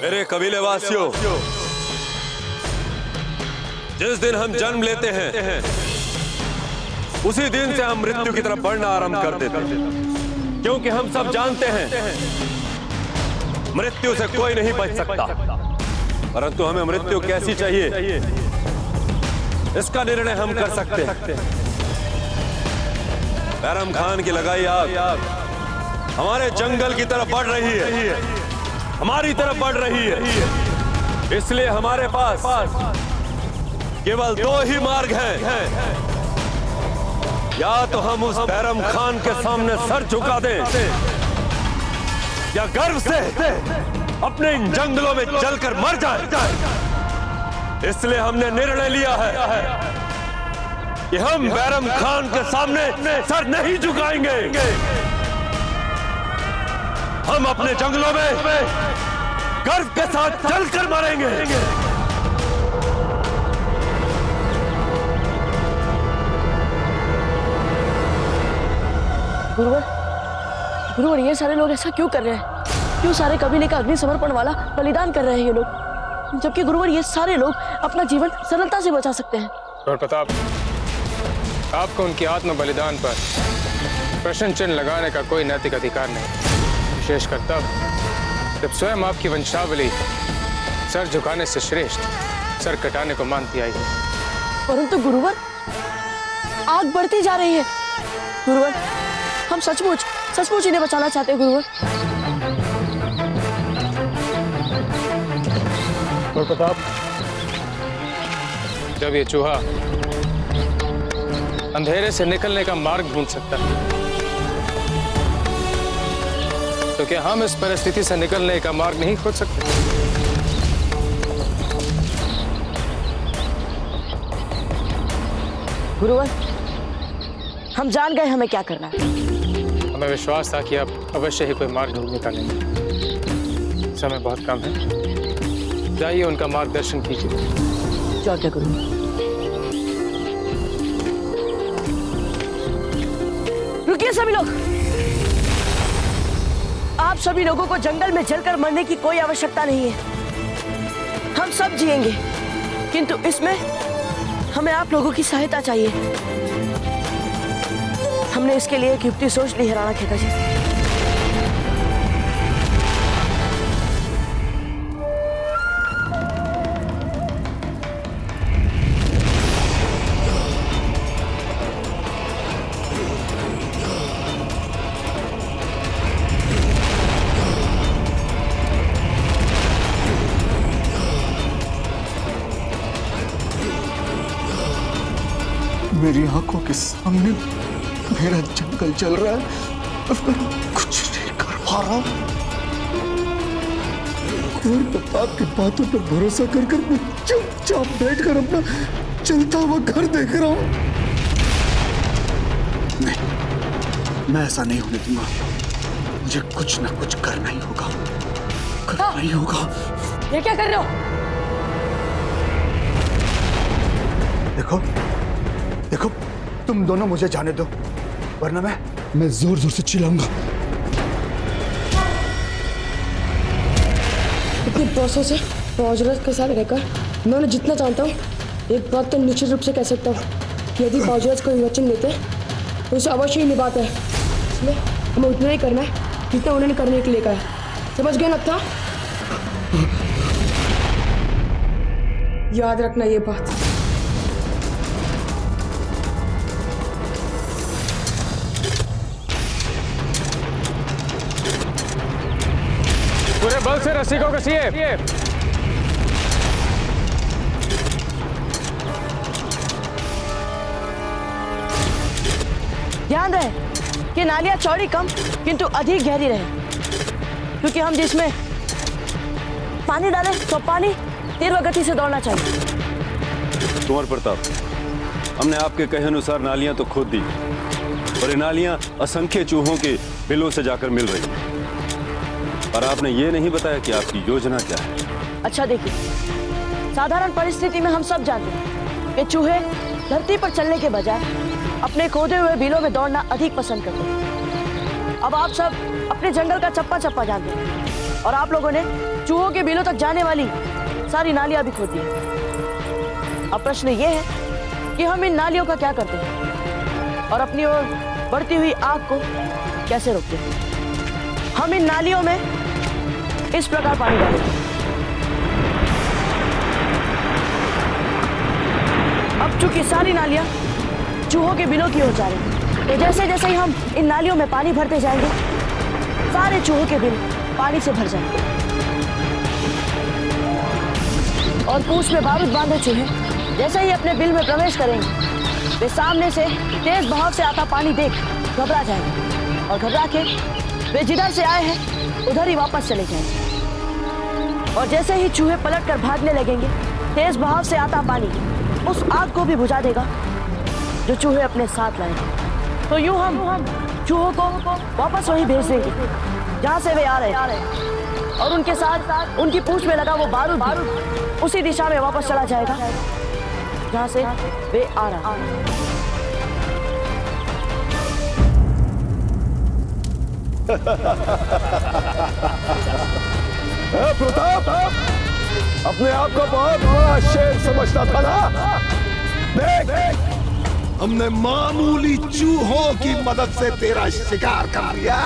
मेरे कबीले वासियों, जिस दिन हम जन्म लेते हैं उसी दिन से हम मृत्यु की तरफ बढ़ना आरंभ कर देते हैं, क्योंकि हम सब जानते हैं मृत्यु से कोई नहीं बच सकता। परंतु हमें मृत्यु कैसी चाहिए इसका निर्णय हम कर सकते हैं। बैरम खान की लगाई आग हमारे जंगल की तरफ बढ़ रही है, हमारी तरफ बढ़ रही है। इसलिए हमारे पास केवल दो ही मार्ग हैं। या तो हम उस बैरम खान के सामने सर झुका दें, या गर्व से अपने इन जंगलों में जलकर मर जाए। इसलिए हमने निर्णय लिया है कि हम बैरम खान के सामने सर नहीं झुकाएंगे। हम अपने जंगलों में गर्व के साथ जलकर मरेंगे। गुरुवर, ये सारे लोग ऐसा क्यों कर रहे हैं? क्यों सारे कबीले का अग्नि समर्पण वाला बलिदान कर रहे हैं ये लोग, जबकि गुरुवर ये सारे लोग अपना जीवन सरलता से बचा सकते हैं? और प्रताप, आपको उनकी आत्म बलिदान पर प्रश्न चिन्ह लगाने का कोई नैतिक अधिकार नहीं, विशेषकर तब जब स्वयं आपकी वंशावली सर झुकाने से श्रेष्ठ सर कटाने को मानती आई है। परंतु गुरुवर, आग बढ़ती जा रही है। गुरुवर, हम सचमुच इन्हें बचाना चाहते हैं गुरुवर। और प्रताप, जब ये चूहा अंधेरे से निकलने का मार्ग ढूंढ सकता है, तो क्या हम इस परिस्थिति से निकलने का मार्ग नहीं खोज सकते? गुरुवर, हम जान गए हमें क्या करना है। हमें विश्वास था कि आप अवश्य ही कोई मार्ग ढूंढ निकालेंगे। समय बहुत कम है, जाइए उनका मार्गदर्शन कीजिए। जो क्या गुरुवर। रुकिए सभी लोग, आप सभी लोगों को जंगल में जलकर मरने की कोई आवश्यकता नहीं है। हम सब जिएंगे, किंतु इसमें हमें आप लोगों की सहायता चाहिए। हमने इसके लिए एक युक्ति सोच ली है राणा खेता जी। मेरी आंखों के सामने मेरा जंगल जल रहा है और मैं कुछ नहीं कर पा रहा। कुंवर प्रताप की बातों पर भरोसा कर मैं चुपचाप बैठकर अपना चलता हुआ घर देख रहा हूं। नहीं, मैं ऐसा नहीं होने दूंगा। मुझे कुछ ना कुछ करना ही होगा, करना ही होगा। ये क्या कर रहे हो? देखो, तुम दोनों मुझे जाने दो, वरना मैं जोर जोर से चिल्लाऊंगा। इतने वर्षों से बावजूद के साथ रहकर मैं उन्हें जितना जानता हूँ, एक बात तो निश्चित रूप से कह सकता हूँ कि यदि बावजूद कोई वचन लेते तो उसे अवश्य ही निभाता है। इसलिए हमें उतना ही करना है जितना उन्होंने करने के लिए कहा। समझ गए नत्था? याद रखना ये बात। पूरे बल से रस्सी को कसिए। ध्यान रहे कि नालियां चौड़ी कम किंतु अधिक गहरी रहे, क्योंकि हम जिसमें पानी डालें तो पानी तीव्र गति से दौड़ना चाहिए। कुंवर प्रताप, हमने आपके कहे अनुसार नालियां तो खोद दी, और ये नालियां असंख्य चूहों के बिलों से जाकर मिल रही हैं, पर आपने ये नहीं बताया कि आपकी योजना क्या है। अच्छा देखिए, साधारण परिस्थिति में हम सब जानते हैं कि चूहे धरती पर चलने के बजाय अपने खोदे हुए बिलों में दौड़ना अधिक पसंद करते हैं। अब आप सब अपने जंगल का चप्पा चप्पा जानते हैं और आप लोगों ने चूहों के बिलों तक जाने वाली सारी नालियां भी खोद दी हैं। अब प्रश्न ये है कि हम इन नालियों का क्या करते हैं और अपनी ओर बढ़ती हुई आग को कैसे रोकते हैं। हम इन नालियों में इस प्रकार पानी डालेंगे। अब चूंकि सारी नालियां चूहों के बिलों की ओर जा रही हैं, तो जैसे जैसे ही हम इन नालियों में पानी भरते जाएंगे, सारे चूहों के बिल पानी से भर जाएंगे और पूंछ में बारूद बांधे चूहे जैसे ही अपने बिल में प्रवेश करेंगे, वे सामने से तेज बहाव से आता पानी देख घबरा जाएंगे और घबरा के वे जिधर से आए हैं उधर ही वापस चले जाएंगे। और जैसे ही चूहे पलट कर भागने लगेंगे, तेज बहाव से आता पानी उस आग को भी बुझा देगा जो चूहे अपने साथ लाए। तो यूं हम चूहों को वापस वहीं भेज देंगे जहां से वे आ रहे हैं और उनके साथ उनकी पूंछ में लगा वो बारूद उसी दिशा में वापस चला जाएगा जहां से वे आ रहा है। प्रताप, अपने आप को बहुत बड़ा शेर समझता था ना? देख, हमने मामूली चूहों की मदद से तेरा शिकार कर लिया।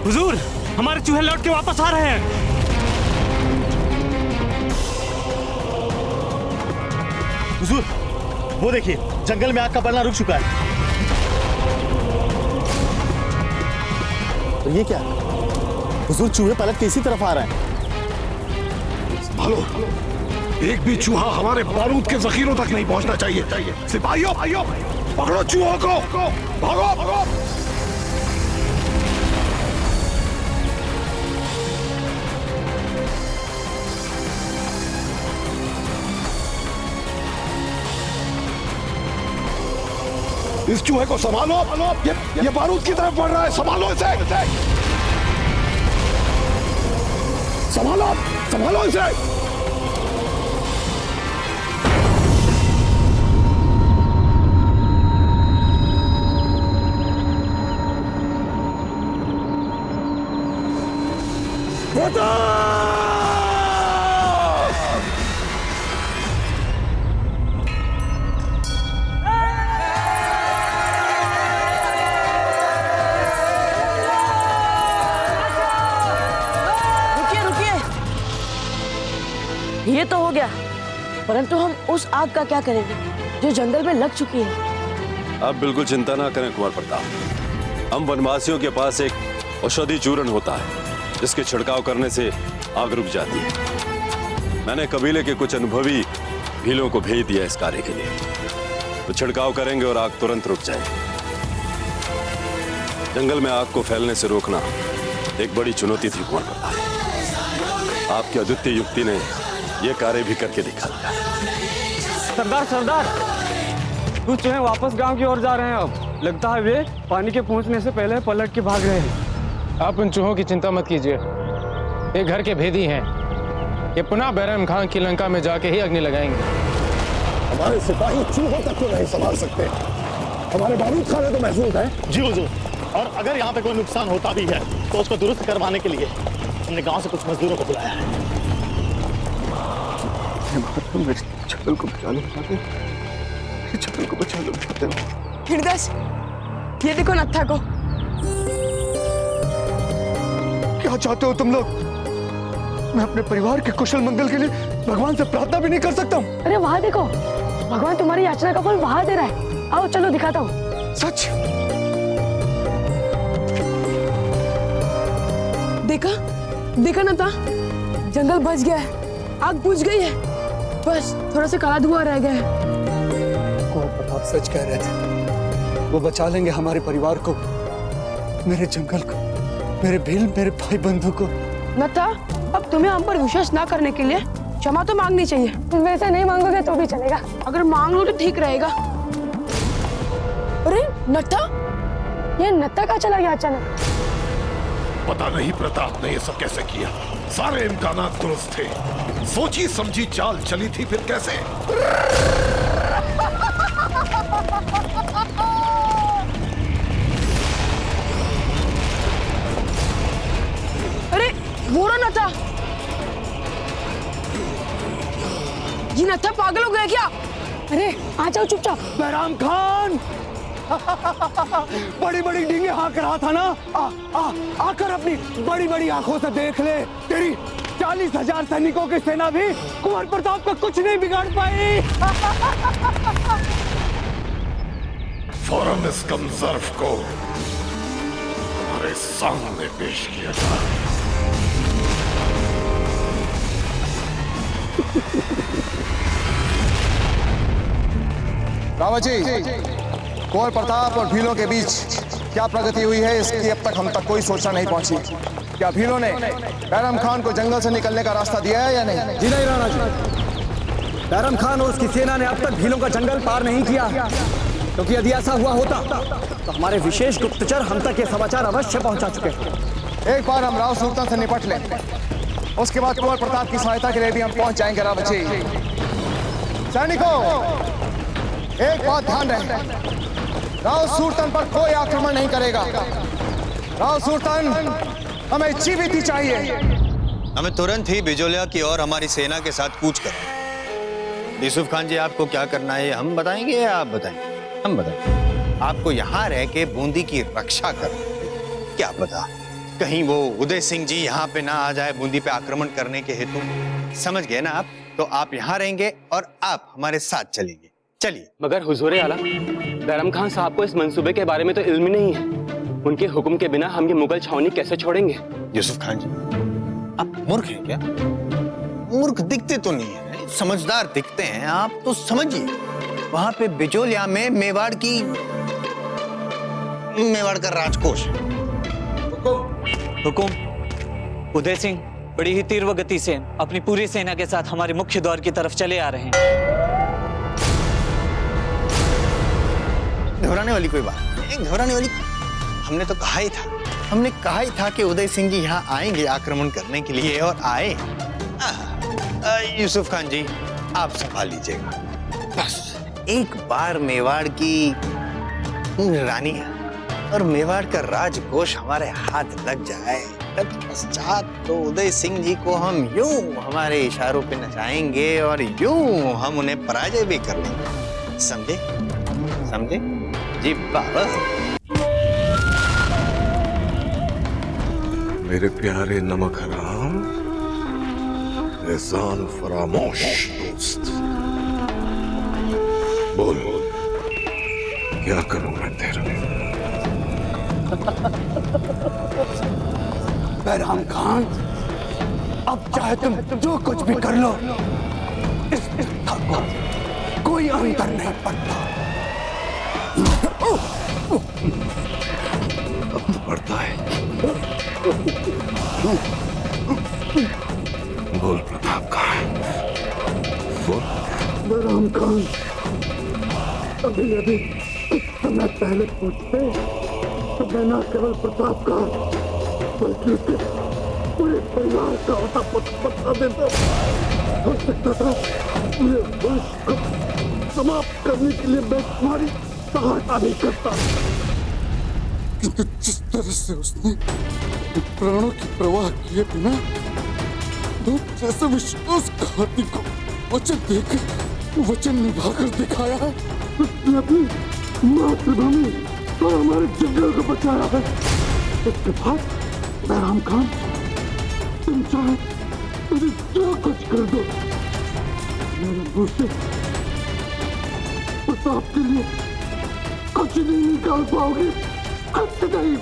हुजूर, हमारे चूहे लौट के वापस आ रहे हैं। हुजूर, वो देखिए, जंगल में आग का बढ़ना रुक चुका है। तो ये क्या? हुजूर, चूहे पलट के इसी तरफ आ रहे हैं। संभालो, एक भी चूहा हमारे बारूद के जखीरों तक नहीं पहुंचना चाहिए। सिपाहियों, पकड़ो चूहों को, भागो भागो। इस चूहे को संभालो, ये बारूद की तरफ बढ़ रहा है, संभालो इसे। संभालो इसे। ये तो हो गया, परंतु हम उस आग का क्या करेंगे जो जंगल में लग चुकी है? आप बिल्कुल चिंता ना करें कुंवर प्रताप। हम वनवासियों के पास एक औषधि चूर्ण होता है जिसके छिड़काव करने से आग रुक जाती है। मैंने कबीले के कुछ अनुभवी भीलों को भेज दिया इस कार्य के लिए, तो छिड़काव करेंगे और आग तुरंत रुक जाएगी। जंगल में आग को फैलने से रोकना एक बड़ी चुनौती थी कुंवर प्रताप। आपकी अद्वितीय युक्ति ने ये कार्य भी करके दिखा दिया। सरदार, कुछ चूहे वापस गांव की ओर जा रहे हैं। अब लगता है वे पानी के पहुंचने से पहले पलट के भाग रहे हैं। आप उन चूहों की चिंता मत कीजिए, ये घर के भेदी हैं। ये पुनः बैरम खान की लंका में जाके ही अग्नि लगाएंगे। हमारे सिपाही चूहों तक को नहीं संभाल सकते, हमारे बारूद खाने तो महफूज है। जी हुजूर, और अगर यहाँ पे कोई नुकसान होता भी है तो उसको दुरुस्त करवाने के लिए हमने गांव से कुछ मजदूरों को बुलाया है। मेरे जंगल को बचा लो, मेरे जंगल को बचा लो। हृदय, ये देखो नत्था को। क्या चाहते हो तुम लोग? मैं अपने परिवार के कुशल मंगल के लिए भगवान से प्रार्थना भी नहीं कर सकता हूँ? अरे वहां देखो, भगवान तुम्हारी याचना का फल वहां दे रहा है। आओ चलो दिखाता हूँ। सच? देखा नत्था, जंगल बच गया है, आग बुझ गई है, बस थोड़ा सा काला धुआं रह गया है। कुंवर प्रताप सच कह रहे थे, वो बचा लेंगे हमारे परिवार को, मेरे जंगल को, मेरे भील, मेरे भाई बंधु को। नत्था, अब तुम्हें हम पर विश्वास ना करने के लिए क्षमा तो मांगनी चाहिए। वैसे नहीं मांगोगे तो भी चलेगा। अगर मांग लो तो ठीक रहेगा। अरे नत्था, ये नत्था कहाँ चला गया अचानक? पता नहीं प्रताप ने ये सब कैसे किया। सारे इम्कानात दुरुस्त थे, सोची समझी चाल चली थी, फिर कैसे? अरे वो रहा नत्था। ये नत्था पागल हो गया क्या? अरे आ जाओ चुपचाप। बहराम खान, बड़ी बड़ी डींगे हाँक रहा था ना, आकर अपनी बड़ी बड़ी आंखों से देख ले। तेरी 40,000 सैनिकों की सेना भी कुंवर प्रताप का कुछ नहीं बिगाड़ पाई। फौरन इस कमजर्फ को हमारे सामने पेश किया जाए। रावत जी, कुंवर प्रताप और भीलों के बीच क्या प्रगति हुई है, इसकी अब तक हम तक कोई सूचना नहीं पहुंची। क्या भीलों ने बैरम खान को जंगल से निकलने का रास्ता दिया है या नहीं? जी नहीं राणा जी, बैरम खान और उसकी सेना ने अब तक भीलों का जंगल पार नहीं किया, क्योंकि यदि ऐसा हुआ होता तो हमारे विशेष गुप्तचर हम तक ये समाचार अवश्य पहुंचा चुके हैं। एक बार हम राव सुल्तान से निपट लें, उसके बाद कुंवर प्रताप की सहायता के लिए भी हम पहुंच जाएंगे। रावत जी, सैनिकों, एक बात ध्यान रहे, राव सुल्तान पर कोई आक्रमण नहीं करेगा। राव सुल्तान हमें जीवित ही चाहिए। हमें तुरंत ही बिजोलिया की ओर हमारी सेना के साथ कूच करना। यूसुफ खान जी, आपको क्या करना है हम बताएंगे या आप बताएंगे? हम बताएंगे। आपको यहाँ रह के बूंदी की रक्षा करना। क्या पता कहीं वो उदय सिंह जी यहाँ पे ना आ जाए बूंदी पे आक्रमण करने के हेतु। समझ गए ना आप? तो आप यहाँ रहेंगे और आप हमारे साथ चलेंगे। चलिए। मगर हुजूर आला, बैरम खान साहब को इस मंसूबे के बारे में तो इल्म नहीं है। उनके हुक्म के बिना हम ये मुगल छावनी कैसे छोड़ेंगे? यूसुफ खान जी, आप मूर्ख हैं क्या? मूर्ख दिखते तो नहीं है, समझदार दिखते हैं। आप तो समझिए, वहां पे बिजोलिया में मेवाड़ का राजकोष है। हुकुम। उदय सिंह बड़ी ही तीव्र गति से अपनी पूरी सेना के साथ हमारे मुख्य द्वार की तरफ चले आ रहे हैं। घबराने वाली कोई बात नहीं, घबराने वाली। हमने तो कहा ही था कि उदय सिंह जी यहाँ आएंगे आक्रमण करने के लिए, और आए। यूसुफ खान जी, आप संभाल लीजिएगा। बस एक बार मेवाड़ की रानी और मेवाड़ का राजकोष हमारे हाथ लग जाए, तत्पश्चात तो उदय सिंह जी को हम यूं हमारे इशारों पे नचाएंगे और यूं हम उन्हें पराजय भी कर लेंगे। समझे? समझे जी बाबा? मेरे प्यारे नमक हराम, एहसान फरामोश दोस्त, बोल क्या करूं मैं तेरा? बैरम खान, अब चाहे तुम जो कुछ भी कर लो, इस युद्ध को कोई अंतर नहीं पड़ता। पड़ता है। बोल प्रताप कहाँ है? बोल। बैरम खान अभी कुछ समय पहले पहुंचते तो मैं न केवल प्रताप का बल्कि उसके पूरे परिवार का होता बता देता। हो सकता था पूरे वंश को समाप्त करने के लिए मैं तुम्हारी सहायता नहीं करता, किंतु जिस तरह से उसने प्राणों की परवाह किए बिना तो जैसे विश्वासघाती को वचन देकर वचन निभाकर दिखाया है, उसने अपनी मातृभूमि और हमारे जंगल को बचाया है। इसके बाद बैरम खान, तुम चाहे मुझे जो कुछ कर दो, मेरे मुंह से प्रताप के लिए कुछ नहीं निकाल पाओगे, कुछ नहीं।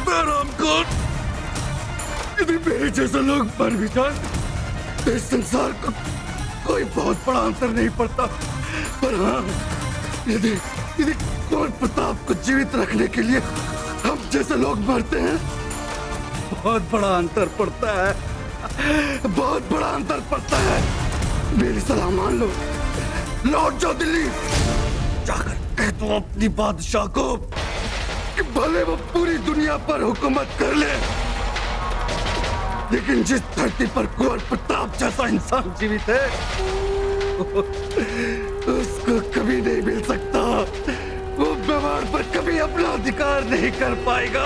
बैरम खान, यदि मेरे जैसे लोग मर भी जाए इस संसार को कोई बहुत बड़ा अंतर नहीं पड़ता, पर हाँ, यदि कुंवर प्रताप को जीवित रखने के लिए हम जैसे लोग मरते हैं, बहुत बड़ा अंतर पड़ता है, बहुत बड़ा अंतर पड़ता है। मेरी सलाह मान लो, लौट जाओ दिल्ली, जाकर कह दो अपनी बादशाह को कि भले वो पूरी दुनिया पर हुकूमत कर ले, लेकिन जिस धरती पर कुंवर प्रताप जैसा इंसान जीवित है, उसको कभी नहीं मिल सकता। वो मेवाड़ पर कभी अपना अधिकार नहीं कर पाएगा।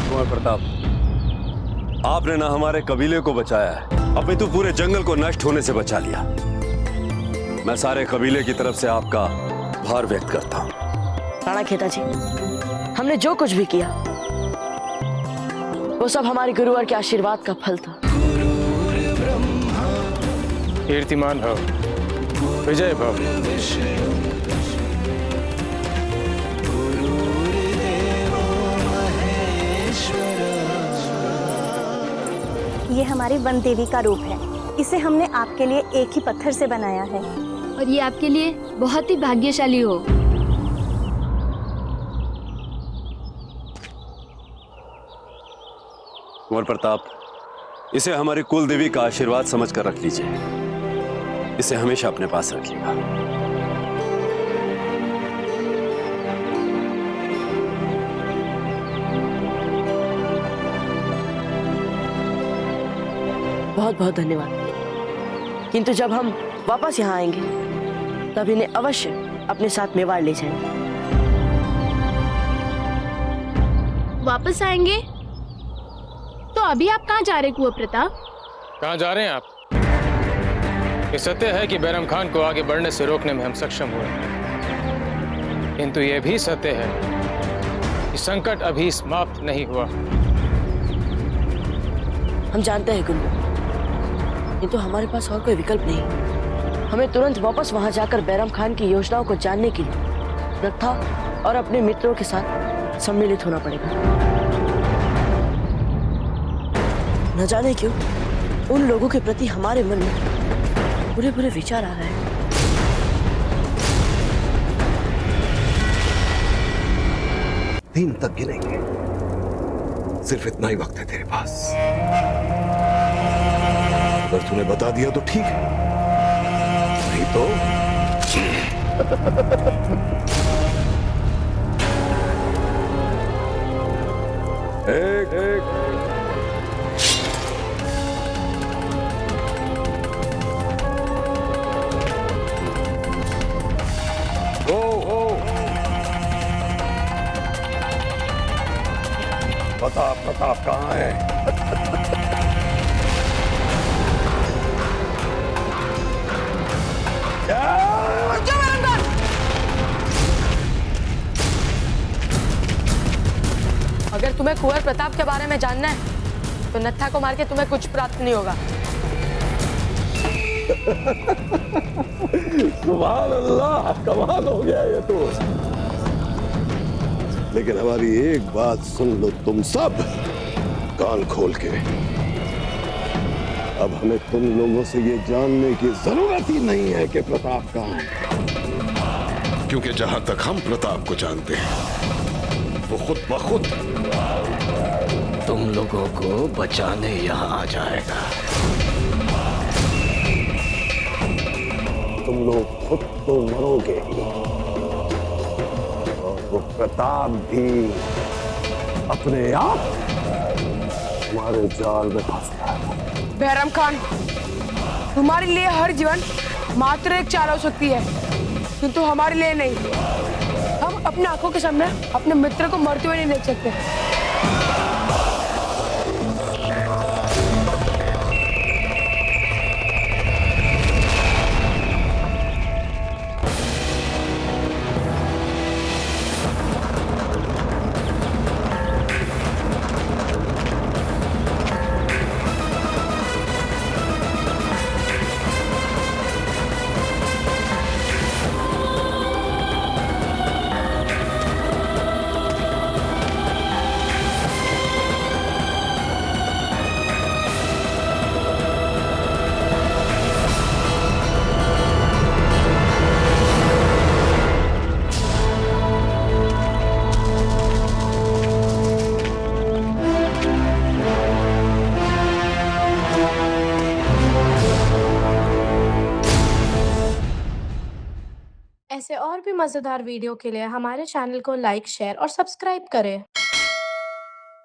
कुंवर प्रताप, आपने ना हमारे कबीले को बचाया है, अपितु पूरे जंगल को नष्ट होने से बचा लिया। मैं सारे कबीले की तरफ से आपका आभार व्यक्त करता हूँ। राणा खेता जी, हमने जो कुछ भी किया वो सब हमारे गुरुवर के आशीर्वाद का फल था। कीर्तिमान भव, विजय भव। ये हमारी वन देवी का रूप है। इसे हमने आपके लिए एक ही पत्थर से बनाया है, और ये आपके लिए बहुत ही भाग्यशाली हो। कुंवर प्रताप, इसे हमारी कुल देवी का आशीर्वाद समझकर रख लीजिए। इसे हमेशा अपने पास रखिएगा। बहुत बहुत धन्यवाद। किंतु जब हम वापस यहाँ आएंगे तब इन्हें अवश्य अपने साथ मेवाड़ ले जाएंगे। वापस आएंगे? तो अभी आप कहाँ जा रहे कुंवर प्रताप? कहाँ जा रहे हैं आप? ये सत्य है कि बैरम खान को आगे बढ़ने से रोकने में हम सक्षम हुए, किंतु यह भी सत्य है कि संकट अभी समाप्त नहीं हुआ। हम जानते हैं गुरु, किंतु हमारे पास और कोई विकल्प नहीं। हमें तुरंत वापस वहां जाकर बैरम खान की योजनाओं को जानने के लिए रत्था और अपने मित्रों के साथ सम्मिलित होना पड़ेगा। न जाने क्यों उन लोगों के प्रति हमारे मन में बुरे बुरे विचार आ रहे हैं। तीन तक गिनेंगे, सिर्फ इतना ही वक्त है तेरे पास। अगर तूने बता दिया तो ठीक है, नहीं तो एक एक प्रताप प्रताप कहाँ है? अगर तुम्हें कुंवर प्रताप के बारे में जानना है तो नत्था को मार के तुम्हें कुछ प्राप्त नहीं होगा। सुभान अल्लाह, कमाल हो गया ये तो। लेकिन हमारी एक बात सुन लो तुम सब, कान खोल के। अब हमें तुम लोगों से ये जानने की जरूरत ही नहीं है कि प्रताप कहाँ है, क्योंकि जहां तक हम प्रताप को जानते हैं वो खुद ब खुद तुम लोगों को बचाने यहां आ जाएगा। तुम लोग खुद तो मरोगे ही, और वो प्रताप भी अपने आप तुम्हारे जाल में फंस जाएगा। बैरम खान, तुम्हारे लिए हर जीवन मात्र एक चाल हो सकती है, किंतु हमारे लिए नहीं। हम अपने आंखों के सामने अपने मित्र को मरते हुए नहीं देख सकते। ऐसे और भी मज़ेदार वीडियो के लिए हमारे चैनल को लाइक, शेयर और सब्सक्राइब करें।